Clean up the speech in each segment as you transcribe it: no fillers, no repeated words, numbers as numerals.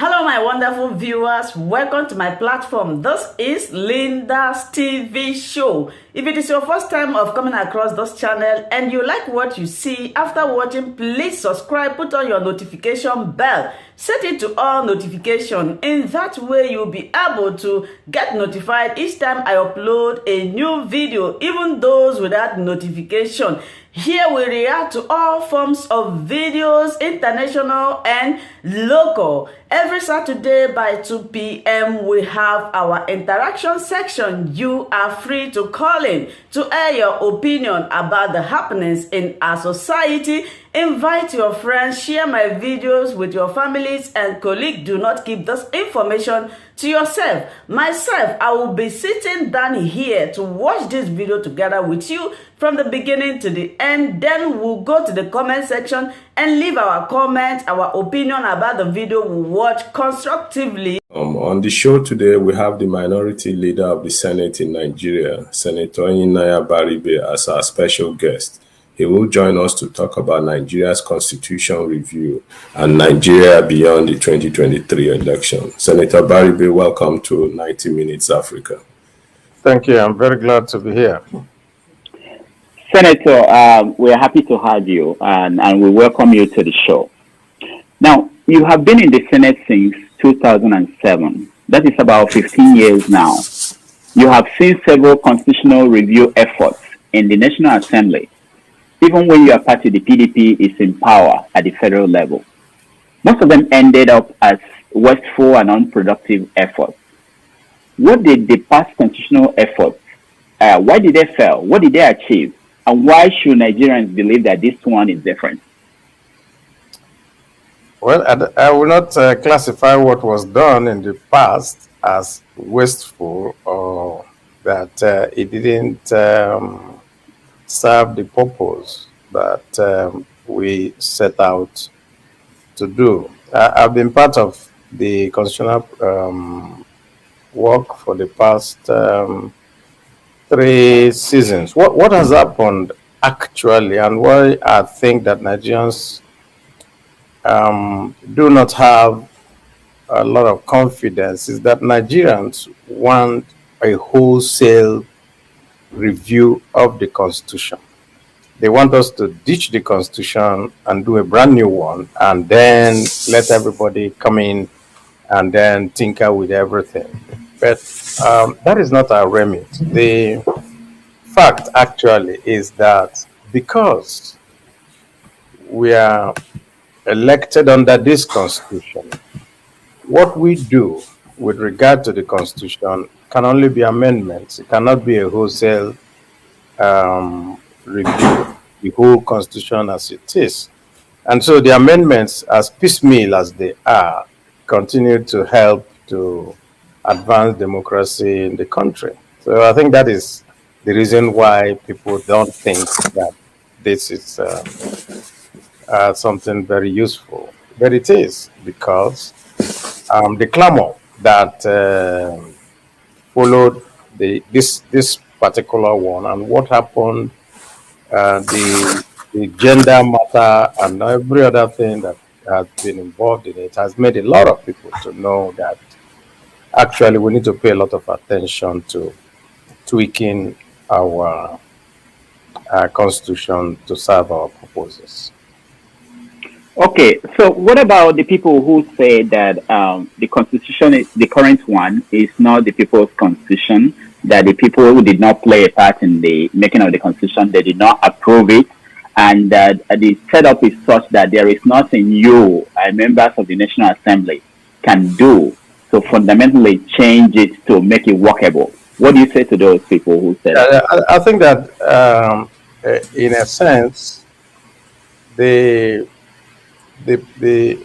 Hello, my wonderful viewers. Welcome to my platform. This is Linda's TV show. If it is your first time of coming across this channel and you like what you see after watching, please subscribe, put on your notification bell, set it to all notification. In that way, you'll be able to get notified each time I upload a new video, even those without notification. Here we react to all forms of videos, international and local. Every Saturday by 2 p.m. we have our interaction section. You are free to call in to air your opinion about the happenings in our society. Invite your friends, share my videos with your families and colleagues. Do not keep this information to yourself. Myself, I will be sitting down here to watch this video together with you from the beginning to the end. Then we'll go to the comment section and leave our comments, our opinion about the video we watch constructively. On the show today, we have the minority leader of the Senate in Nigeria, Senator Nnamdi Abaribe, as our special guest. He will join us to talk about Nigeria's constitution review and Nigeria beyond the 2023 election. Senator Abaribe, welcome to 90 Minutes Africa. Thank you. I'm very glad to be here. Senator, we're happy to have you and we welcome you to the show. Now, you have been in the Senate since 2007. That is about 15 years now. You have seen several constitutional review efforts in the National Assembly, even when your party, the PDP, is in power at the federal level. Most of them ended up as wasteful and unproductive efforts. What did the past constitutional efforts, why did they fail? What did they achieve? And why should Nigerians believe that this one is different? Well, I will not classify what was done in the past as wasteful or that it didn't serve the purpose that we set out to do. I've been part of the constitutional work for the past 3 seasons. What has happened actually, and why I think that Nigerians do not have a lot of confidence is that Nigerians want a wholesale review of the Constitution. They want us to ditch the Constitution and do a brand new one, and then let everybody come in and then tinker with everything. But that is not our remit. The fact actually is that because we are elected under this Constitution, what we do with regard to the Constitution can only be amendments. It cannot be a wholesale review, the whole Constitution as it is. And so the amendments, as piecemeal as they are, continue to help to advance democracy in the country. So I think that is the reason why people don't think that this is something very useful. But it is, because the clamor that followed this particular one and what happened, the gender matter and every other thing that has been involved in it has made a lot of people to know that actually we need to pay a lot of attention to tweaking our constitution to serve our purposes. Okay, so what about the people who say that the constitution, the current one, is not the people's constitution, that the people who did not play a part in the making of the constitution, they did not approve it, and that the setup is such that there is nothing you, members of the National Assembly, can do to fundamentally change it to make it workable? What do you say to those people who say that? I think that in a sense,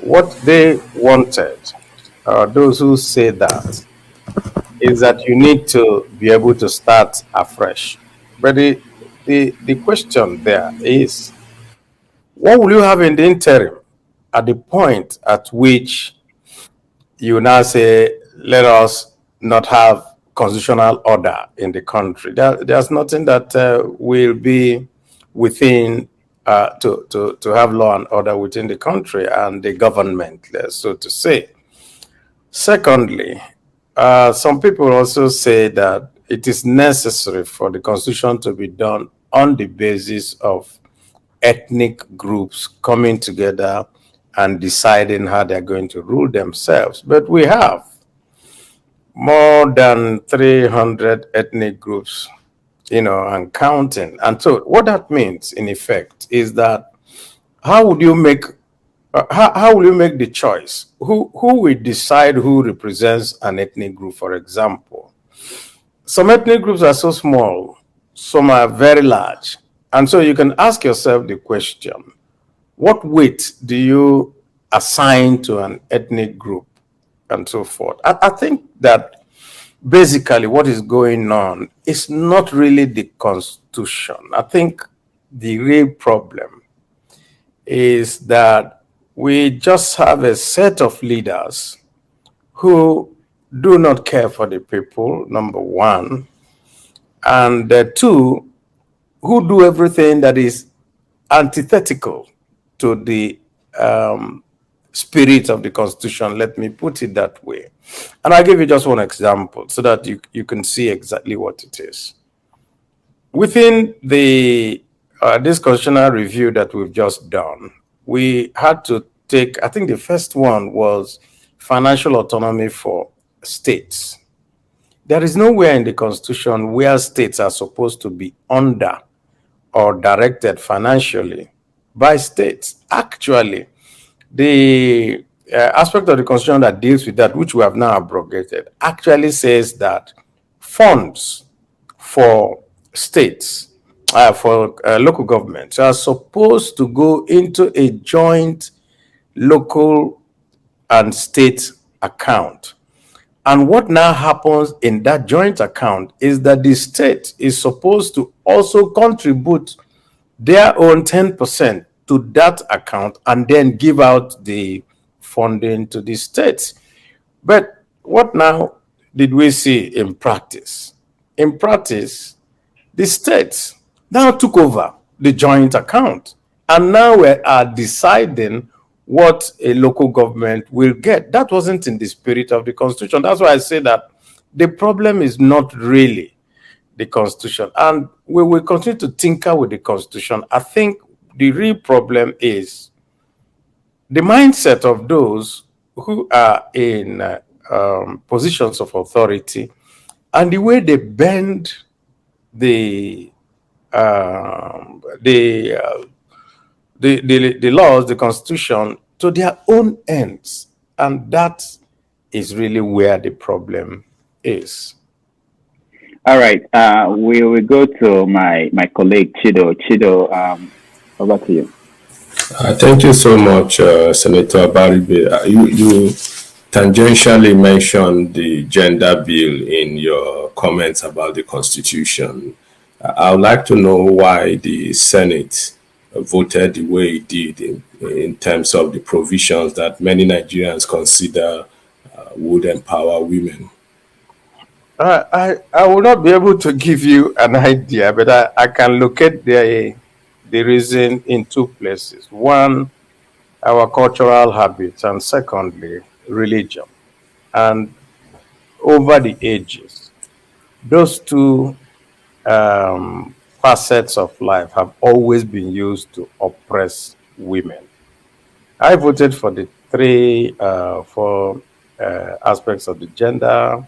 what they wanted, those who say that, is that you need to be able to start afresh. But the question there is, what will you have in the interim at the point at which you now say, let us not have constitutional order in the country? There's nothing that will be within to have law and order within the country and the government, so to say. Secondly, some people also say that it is necessary for the constitution to be done on the basis of ethnic groups coming together and deciding how they're going to rule themselves. But we have more than 300 ethnic groups, and counting. And so what that means, in effect, is that how would you make how will you make the choice? Who will decide who represents an ethnic group, for example? Some ethnic groups are so small, some are very large. And so you can ask yourself the question, what weight do you assign to an ethnic group and so forth? I think that basically what is going on is not really the constitution. I think the real problem is that we just have a set of leaders who do not care for the people, number one, and two, who do everything that is antithetical to the spirit of the constitution. Let me put it that way. And I'll give you just one example so that you can see exactly what it is. Within the this constitutional review that we've just done, we had to take, I think the first one was financial autonomy for states. There is nowhere in the constitution where states are supposed to be under or directed financially by states. Actually, the aspect of the constitution that deals with that, which we have now abrogated, actually says that funds for states, for local governments, are supposed to go into a joint local and state account. And what now happens in that joint account is that the state is supposed to also contribute their own 10% to that account and then give out the funding to the states. But what now did we see in practice? In practice, the states now took over the joint account, and now we are deciding what a local government will get. That wasn't in the spirit of the constitution. That's why I say that the problem is not really the constitution, and we will continue to tinker with the constitution. I think the real problem is the mindset of those who are in positions of authority and the way they bend the laws, the constitution, to their own ends. And that is really where the problem is. All right. We will go to my colleague, Chido. Chido, over to you. Thank you so much, Senator Abaribe. You tangentially mentioned the gender bill in your comments about the Constitution. I would like to know why the Senate voted the way it did in terms of the provisions that many Nigerians consider would empower women. I will not be able to give you an idea, but I can locate the reason in two places. One, our cultural habits, and secondly, religion. And over the ages, those two facets of life have always been used to oppress women. I voted for the four aspects of the gender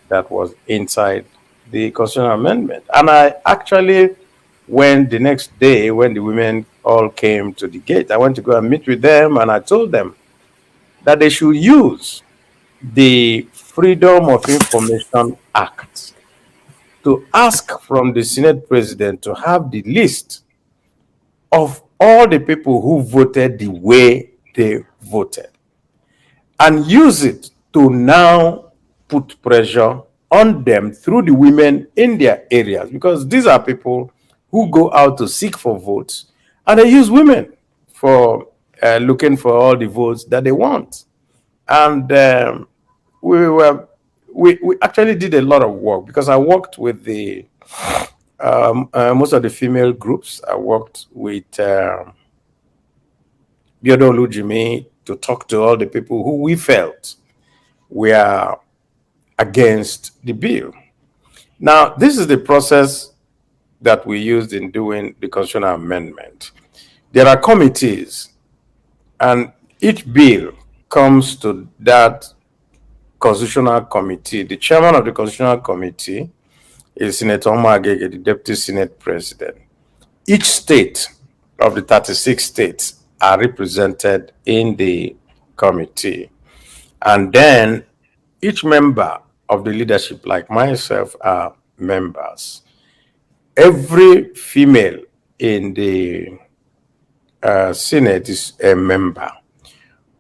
that was inside the constitutional amendment. And I actually went the next day when the women all came to the gate. I went to go and meet with them, and I told them that they should use the Freedom of Information Act to ask from the Senate President to have the list of all the people who voted the way they voted, and use it to now put pressure on them through the women in their areas, because these are people who go out to seek for votes, and they use women for looking for all the votes that they want. And we actually did a lot of work, because I worked with the most of the female groups. I worked with Biodun Lujimi to talk to all the people who we felt were against the bill. Now, this is the process that we used in doing the constitutional amendment. There are committees, and each bill comes to that constitutional committee. The chairman of the constitutional committee is Senator Agege, the deputy senate president. Each state of the 36 states are represented in the committee. And then each member of the leadership, like myself, are members. Every female in the Senate is a member.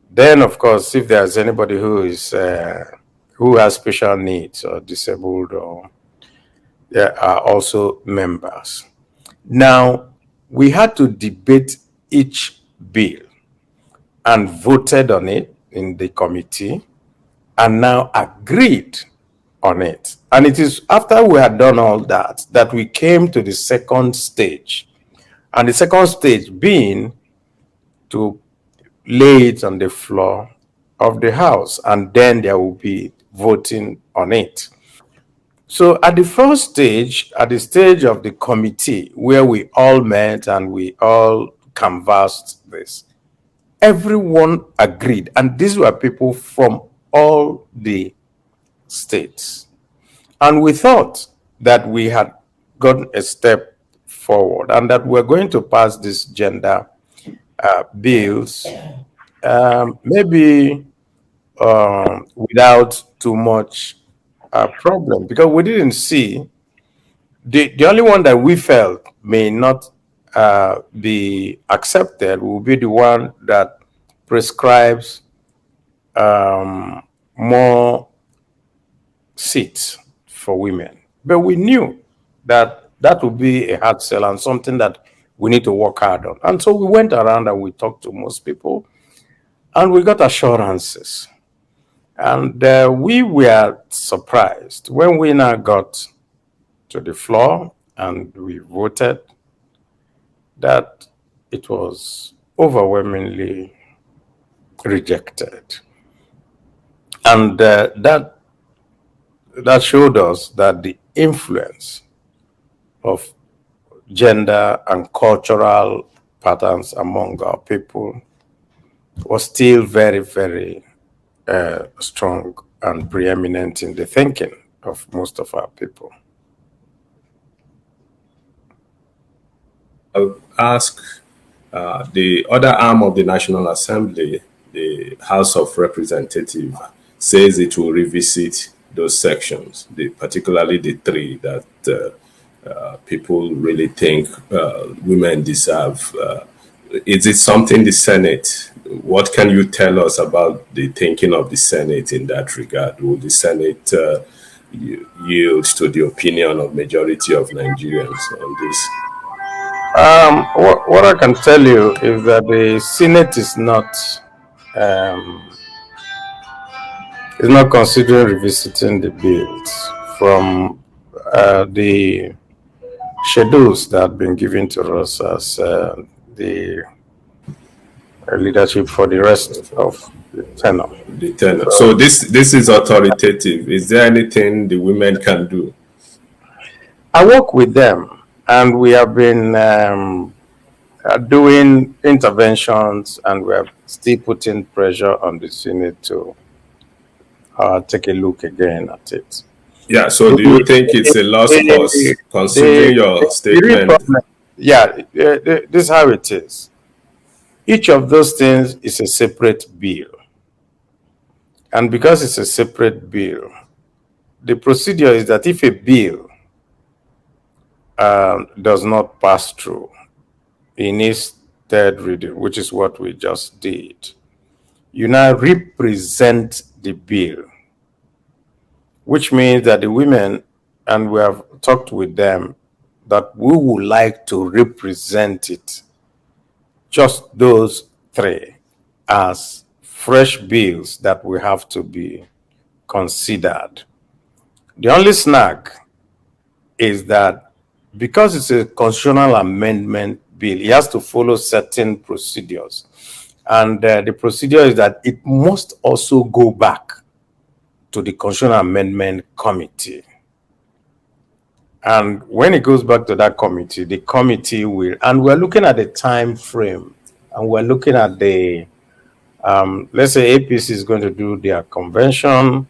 Then, of course, if there's anybody who has special needs or disabled, or there are also members. Now, we had to debate each bill and voted on it in the committee and now agreed on it. And it is after we had done all that that we came to the second stage. And the second stage being to lay it on the floor of the House, and then there will be voting on it. So at the first stage, at the stage of the committee where we all met and we all canvassed this, everyone agreed. And these were people from all the states. And we thought that we had gotten a step forward and that we're going to pass these gender bills maybe without too much problem, because we didn't see the only one that we felt may not be accepted will be the one that prescribes more seats for women. But we knew that that would be a hard sell and something that we need to work hard on. And so we went around and we talked to most people and we got assurances. And we were surprised when we now got to the floor and we voted that it was overwhelmingly rejected. And that showed us that the influence of gender and cultural patterns among our people was still very, very strong and preeminent in the thinking of most of our people. I'll ask the other arm of the National Assembly, the House of Representatives, says it will revisit those sections, particularly the three that people really think women deserve. Is it something the Senate? What can you tell us about the thinking of the Senate in that regard? Will the Senate yield to the opinion of majority of Nigerians on this? What I can tell you is that the Senate is not considering revisiting the bills from the schedules that have been given to us as the leadership for the rest of the tenure. So this is authoritative. Is there anything the women can do? I work with them, and we have been doing interventions, and we are still putting pressure on the Senate to take a look again at it. Yeah, so do you think it's a lost cause, considering your statement? This is how it is. Each of those things is a separate bill. And because it's a separate bill, the procedure is that if a bill does not pass through in its third reading, which is what we just did, you now represent the bill, which means that the women, and we have talked with them, that we would like to represent it, just those three, as fresh bills that will have to be considered. The only snag is that because it's a constitutional amendment bill, it has to follow certain procedures. And the procedure is that it must also go back to the Constitutional Amendment Committee. And when it goes back to that committee, the committee will, and we're looking at the time frame, and we're looking at the, let's say APC is going to do their convention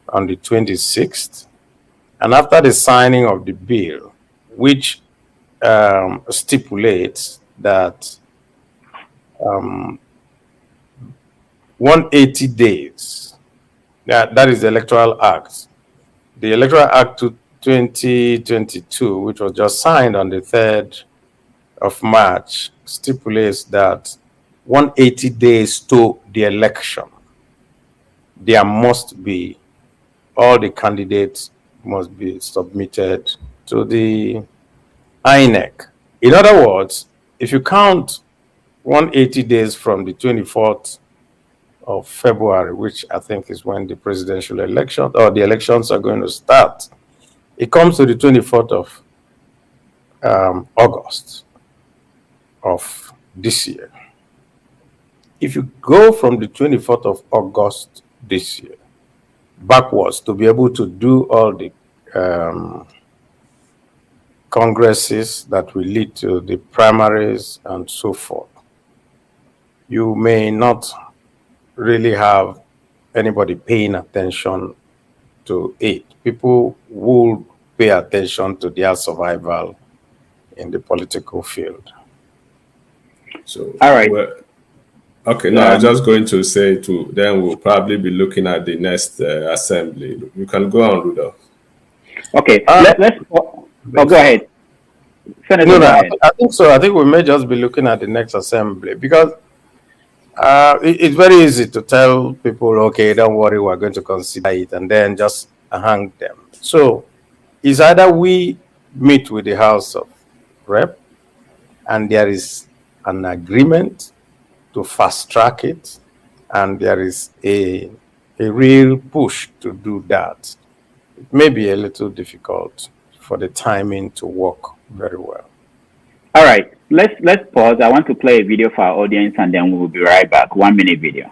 on the 26th. And after the signing of the bill, which stipulates that 180 days, that is the Electoral Act. The Electoral Act 2022, which was just signed on the 3rd of March, stipulates that 180 days to the election, there must be, all the candidates must be submitted to the INEC. In other words, if you count 180 days from the 24th of February, which I think is when the presidential election or the elections are going to start, it comes to the 24th of August of this year. If you go from the 24th of August this year backwards to be able to do all the congresses that will lead to the primaries and so forth, you may not really have anybody paying attention to it. People will pay attention to their survival in the political field. So, all right. Okay, now I'm just going to say then we'll probably be looking at the next assembly. You can go on, Rudolph. Okay, let's go ahead. Senator, no, go ahead. I think so. I think we may just be looking at the next assembly because it's very easy to tell people, okay, don't worry, we're going to consider it, and then just hang them. So it's either we meet with the House of Rep and there is an agreement to fast track it, and there is a real push to do that. It may be a little difficult for the timing to work very well. All right, let's pause. I want to play a video for our audience, and then we will be right back. 1 minute video.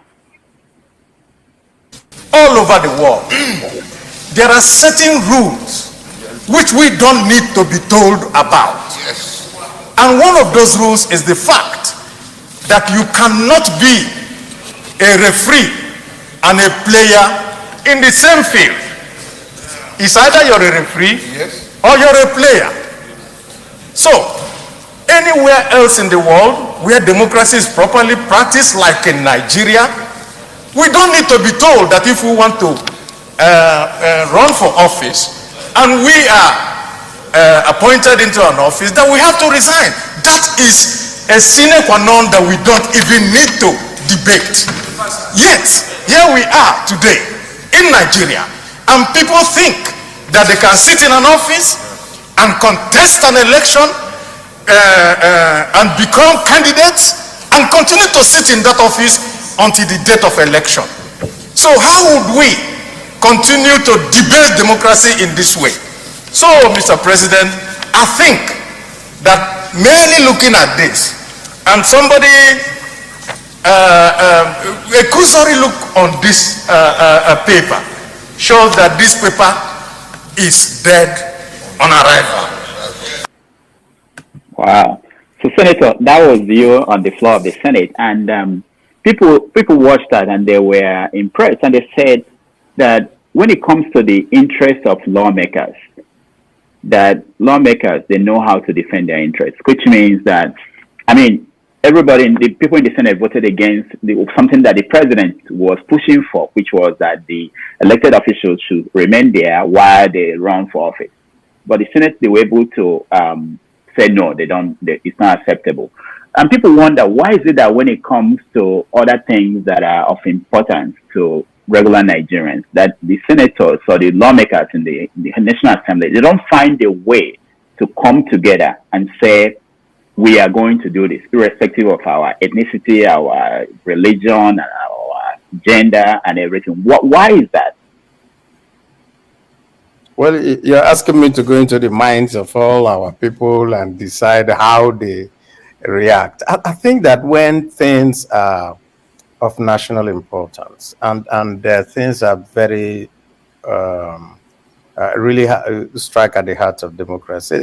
All over the world, there are certain rules which we don't need to be told about. Yes. And one of those rules is the fact that you cannot be a referee and a player in the same field. It's either you're a referee, yes, or you're a player. So, anywhere else in the world where democracy is properly practiced, like in Nigeria, we don't need to be told that if we want to run for office and we are appointed into an office, that we have to resign. That is a sine qua non that we don't even need to debate. Yet, here we are today in Nigeria, and people think that they can sit in an office and contest an election and become candidates and continue to sit in that office until the date of election. So how would we continue to debate democracy in this way? So, Mr. President, I think that merely looking at this and somebody a cursory look on this paper shows that this paper is dead on arrival. Wow. So, Senator, that was you on the floor of the Senate, and people watched that and they were impressed, and they said that when it comes to the interest of lawmakers, that lawmakers, they know how to defend their interests, which means that, I mean, the people in the Senate voted against something that the president was pushing for, which was that the elected officials should remain there while they run for office. But the Senate, they were able to say no, it's not acceptable. And people wonder, why is it that when it comes to other things that are of importance to regular Nigerians, that the senators or the lawmakers in the National Assembly, they don't find a way to come together and say, we are going to do this, irrespective of our ethnicity, our religion, our gender, and everything. Why is that? Well, you're asking me to go into the minds of all our people and decide how they react. I think that when things are of national importance, and things are very really strike at the heart of democracy.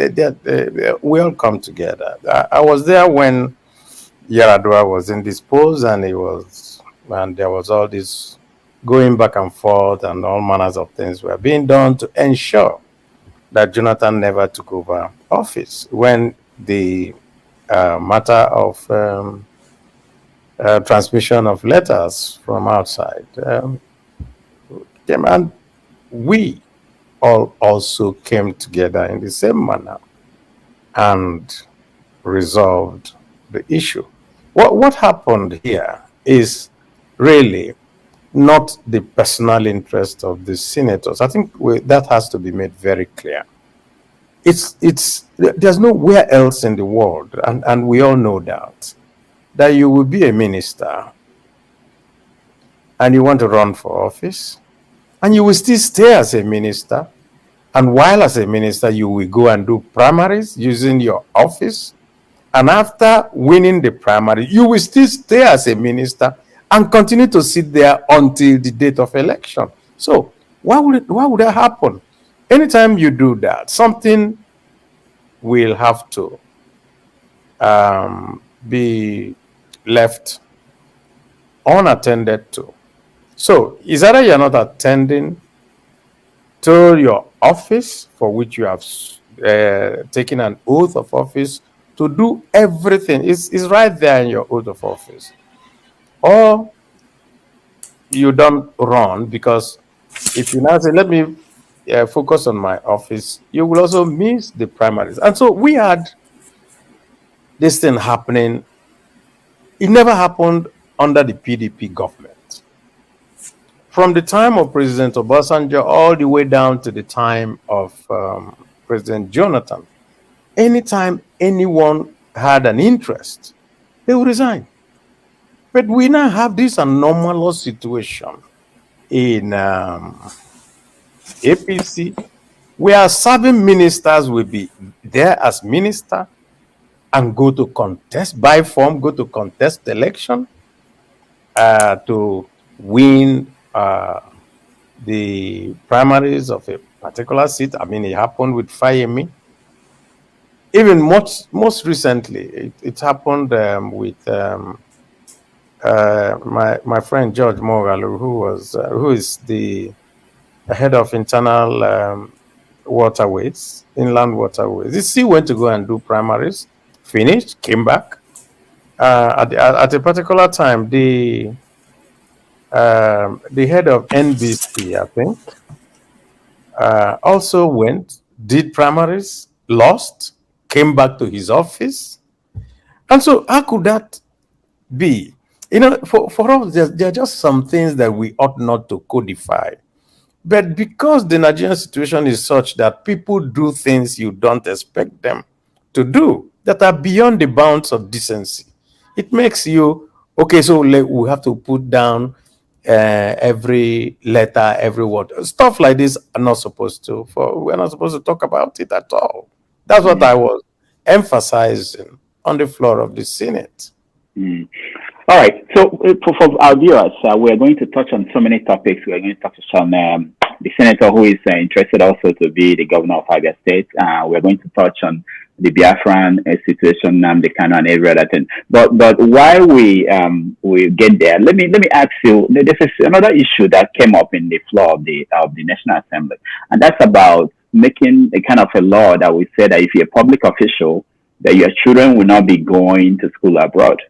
We all come together. I was there when Yaradua was indisposed, and there was all this going back and forth, and all manners of things were being done to ensure that Jonathan never took over office. When the matter of transmission of letters from outside came, and we all also came together in the same manner and resolved the issue. What happened here is really not the personal interest of the senators. I think that has to be made very clear. There's nowhere else in the world, and we all know that you will be a minister and you want to run for office, and you will still stay as a minister, and while as a minister you will go and do primaries using your office, and after winning the primary you will still stay as a minister and continue to sit there until the date of election. So why would that happen? Anytime you do that, something will have to be left unattended to. So is either you're not attending to your office, for which you have taken an oath of office to do everything. It's right there in your oath of office. Or you don't run, because if you now say, let me focus on my office, you will also miss the primaries. And so we had this thing happening. It never happened under the PDP government. From the time of President Obasanjo all the way down to the time of President Jonathan, anytime anyone had an interest, they would resign. But we now have this anomalous situation in APC, where serving ministers will be there as minister and go to contest, by form, go to contest election to win the primaries of a particular seat. I mean, it happened with Fayemi. Even most recently, it happened with my friend George Mogalu, who is the head of internal waterways, inland waterways. He went to go and do primaries, finished, came back. At a particular time, the head of NBC, I think, also went, did primaries, lost, came back to his office. And so how could that be? For us, there are just some things that we ought not to codify. But because the Nigerian situation is such that people do things you don't expect them to do, that are beyond the bounds of decency, it makes you, okay, so we have to put down every letter, every word. Stuff like this are not supposed to, we're not supposed to talk about it at all. That's what I was emphasizing on the floor of the Senate. All right. So for our viewers, we are going to touch on so many topics. We are going to touch on the senator who is interested also to be the governor of Abia State. We are going to touch on the Biafran situation, Nnamdi Kanu, and every other thing. But while we get there, let me ask you. This is another issue that came up in the floor of the National Assembly, and that's about making a kind of a law that we say that if you're a public official, that your children will not be going to school abroad.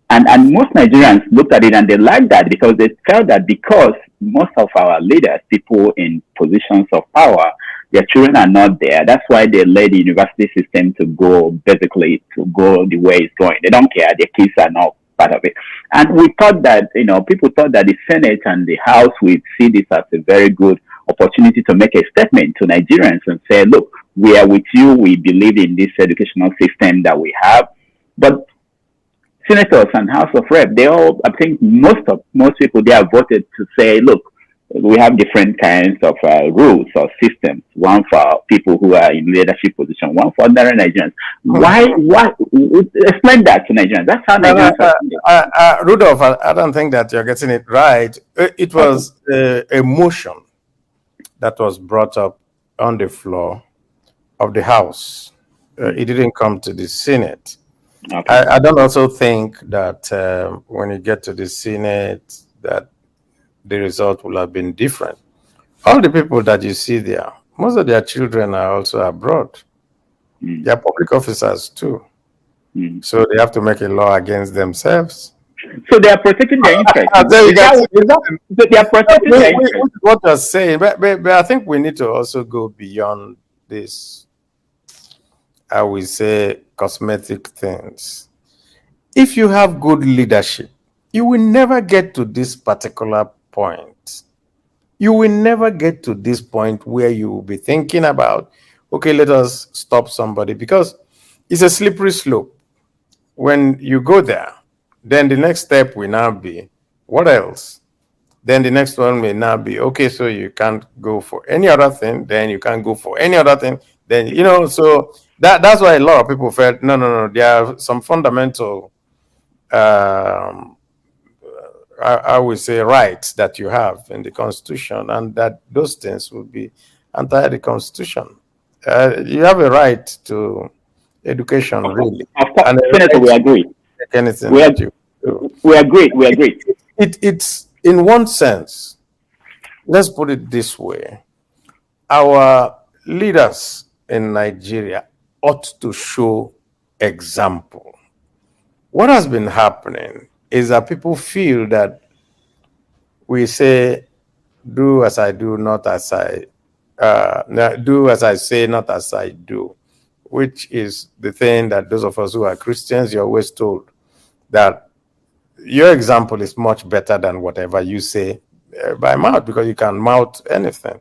And most Nigerians looked at it and they liked that, because they felt that because most of our leaders, people in positions of power, their children are not there. That's why they let the university system to go the way it's going. They don't care. Their kids are not part of it. And we thought that, people thought that the Senate and the House would see this as a very good opportunity to make a statement to Nigerians and say, look, we are with you. We believe in this educational system that we have. But senators and House of Rep, they all, I think most people, they have voted to say, look, we have different kinds of rules or systems. One for people who are in leadership position, one for ordinary Nigerians. Why? Explain that to Nigerians. That's how Nigerians are. Rudolph, I don't think that you're getting it right. It was a motion that was brought up on the floor of the House. It didn't come to the Senate. Okay. I don't also think that when you get to the Senate that the result will have been different. All the people that you see there, most of their children are also abroad. They are public officers too. So they have to make a law against themselves. So they are protecting their interests. They are protecting their interests. What you're saying, but I think we need to also go beyond this, I will say, cosmetic things. If you have good leadership, you will never get to this particular point. You will never get to this point where you will be thinking about, okay, let us stop somebody, because it's a slippery slope. When you go there, then the next step will now be, what else? Then the next one may now be, okay, so you can't go for any other thing, then you can't go for any other thing. Then, so that's why a lot of people felt, no, there are some fundamental I would say rights that you have in the Constitution, and that those things would be anti the Constitution. You have a right to education, really. And Senator, we agree. Anything we agree. We agree. It's in one sense. Let's put it this way: our leaders in Nigeria ought to show example. What has been happening is that people feel that we say, do as I do, not as I do as I say, not as I do, which is the thing that those of us who are Christians, you're always told that your example is much better than whatever you say by mouth, because you can mouth anything.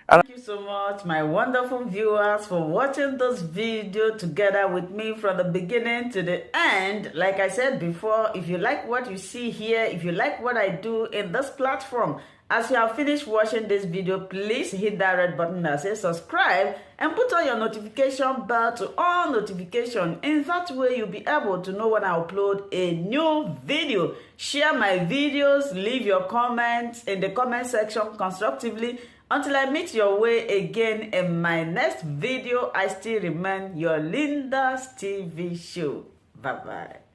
Thank you so much, my wonderful viewers, for watching this video together with me from the beginning to the end. Like I said before, if you like what you see here, if you like what I do in this platform, as you have finished watching this video, please hit that red button that says subscribe and put on your notification bell to all notification. In that way, you'll be able to know when I upload a new video. Share my videos, leave your comments in the comment section constructively. Until I meet your way again in my next video, I still remain your Linda's TV show. Bye-bye.